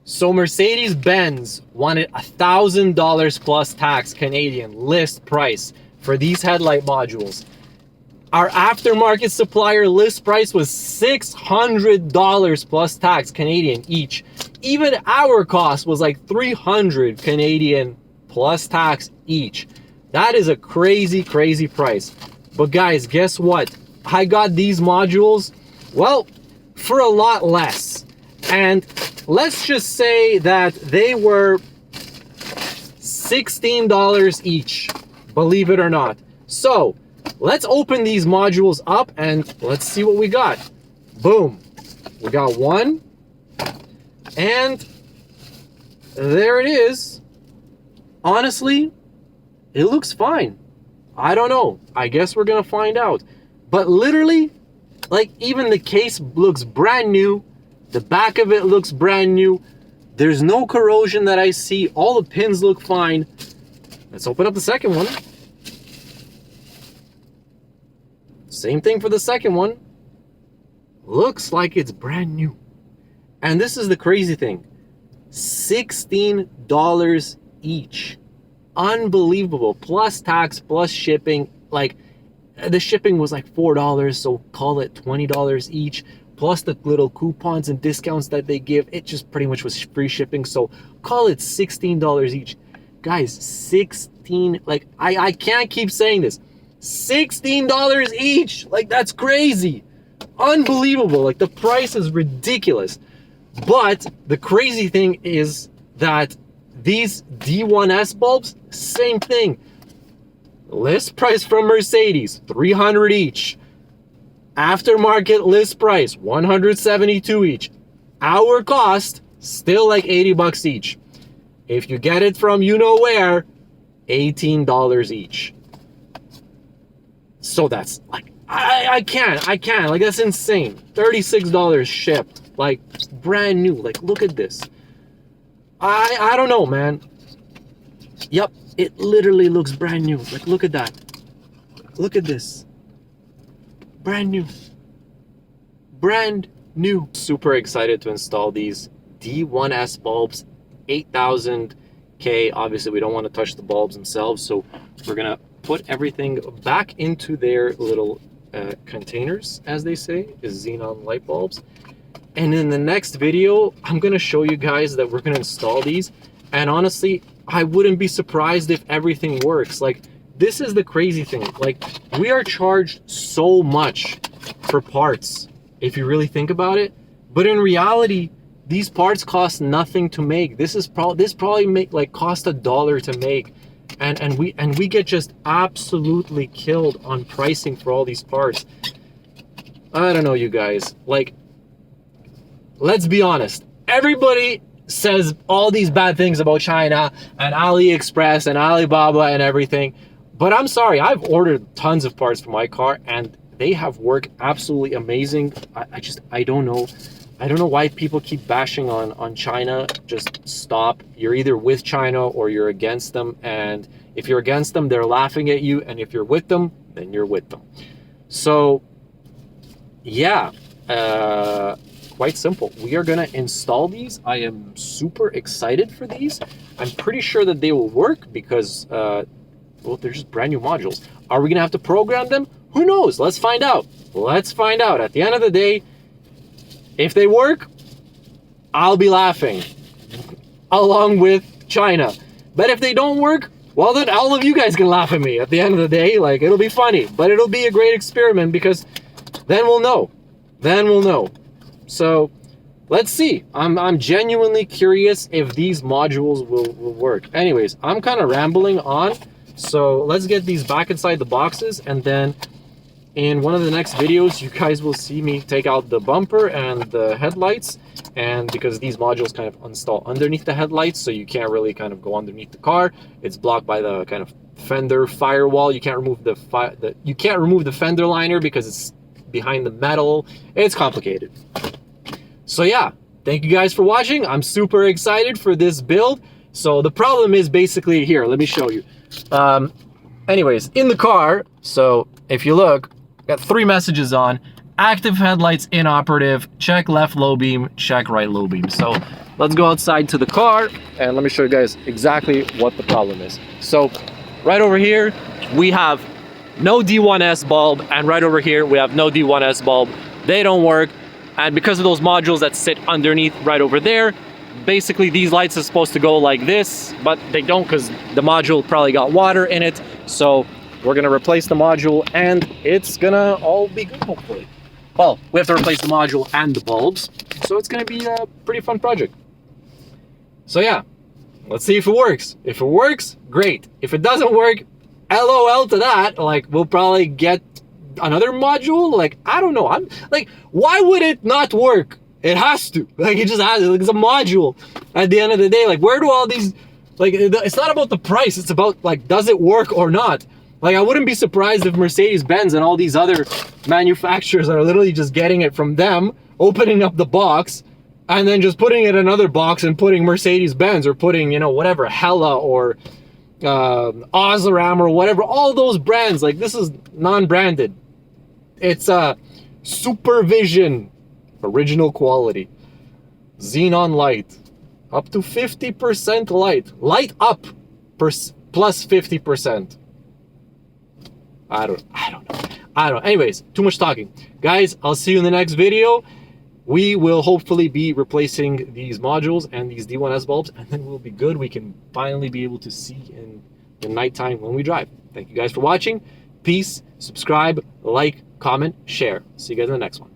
So Mercedes-Benz wanted $1,000 plus tax Canadian list price for these headlight modules. Our aftermarket supplier list price was $600 plus tax Canadian each. Even our cost was like $300 Canadian plus tax each. That is a crazy, crazy price. But guys, guess what? I got these modules, well, for a lot less. And let's just say that they were $16 each, believe it or not. So let's open these modules up and let's see what we got. Boom. We got one. And there it is. Honestly, it looks fine. I don't know. I guess we're going to find out. But literally, like, even the case looks brand new. The back of it looks brand new. There's no corrosion that I see. All the pins look fine. Let's open up the second one. Same thing for the second one. Looks like it's brand new. And this is the crazy thing. $16 each. Unbelievable. Plus tax, plus shipping. Like, the shipping was like $4, so call it $20 each. Plus the little coupons and discounts that they give. It just pretty much was free shipping, so call it $16 each. Guys, 16, like, I can't keep saying this. $16 each! Like, that's crazy. Unbelievable. Like, the price is ridiculous. But the crazy thing is that these D1S bulbs, same thing. List price from Mercedes, $300 each. Aftermarket list price, $172 each. Our cost, still like $80 each. If you get it from you know where, $18 each. So that's like, I can't, like, that's insane. $36 shipped, like, brand new. Like, look at this. I don't know, man. Yep, it literally looks brand new. Like, look at that. Look at this. Brand new. Brand new. Super excited to install these D1S bulbs. 8,000K. Obviously, we don't want to touch the bulbs themselves, so we're going to put everything back into their little containers, as they say, is xenon light bulbs. And in the next video, I'm going to show you guys that we're going to install these. And honestly, I wouldn't be surprised if everything works. Like, this is the crazy thing. Like, we are charged so much for parts, if you really think about it. But in reality, these parts cost nothing to make. This probably cost $1 to make. And we get just absolutely killed on pricing for all these parts. I don't know, you guys. Like, let's be honest. Everybody says all these bad things about China and AliExpress and Alibaba and everything. But I'm sorry, I've ordered tons of parts for my car and they have worked absolutely amazing. I don't know. I don't know why people keep bashing on China. Just stop. You're either with China or you're against them. And if you're against them, they're laughing at you. And if you're with them, then you're with them. So, yeah, quite simple. We are going to install these. I am super excited for these. I'm pretty sure that they will work because, well, they're just brand new modules. Are we going to have to program them? Who knows? Let's find out. Let's find out. At the end of the day, if they work, I'll be laughing along with China. But if they don't work, well, then all of you guys can laugh at me at the end of the day. Like, it'll be funny, but it'll be a great experiment because then we'll know. Then we'll know. So let's see. I'm genuinely curious if these modules will work. Anyways, I'm kind of rambling on. So let's get these back inside the boxes, and then in one of the next videos, you guys will see me take out the bumper and the headlights. And because these modules kind of install underneath the headlights, so you can't really kind of go underneath the car. It's blocked by the kind of fender firewall. You can't remove the fender liner because it's behind the metal. It's complicated. So yeah, thank you guys for watching. I'm super excited for this build. So the problem is basically here. Let me show you. Anyways, in the car, so if you look, got 3 messages on. Active headlights inoperative, check left low beam, check right low beam. So let's go outside to the car and let me show you guys exactly what the problem is. So right over here, we have no D1S bulb, and right over here, we have no D1S bulb. They don't work. And because of those modules that sit underneath right over there, basically these lights are supposed to go like this, but they don't because the module probably got water in it. So we're gonna replace the module and it's gonna all be good, hopefully. Well, we have to replace the module and the bulbs, so it's gonna be a pretty fun project. So yeah, let's see if it works. If it works, great. If it doesn't work, LOL to that. Like, we'll probably get another module. Like, I don't know. I'm like, why would it not work? It has to. Like, it just has to. Like, it's a module. At the end of the day, like, where do all these, like, it's not about the price. It's about, like, does it work or not? Like, I wouldn't be surprised if Mercedes-Benz and all these other manufacturers are literally just getting it from them, opening up the box, and then just putting it in another box and putting Mercedes-Benz or putting, you know, whatever, Hella or Osram or whatever, all those brands. Like, this is non-branded. It's a Supervision, original quality, xenon light, up to 50% light up plus 50%. I don't know. Anyways, too much talking. Guys, I'll see you in the next video. We will hopefully be replacing these modules and these D1S bulbs, and then we'll be good. We can finally be able to see in the nighttime when we drive. Thank you guys for watching. Peace. Subscribe, like, comment, share. See you guys in the next one.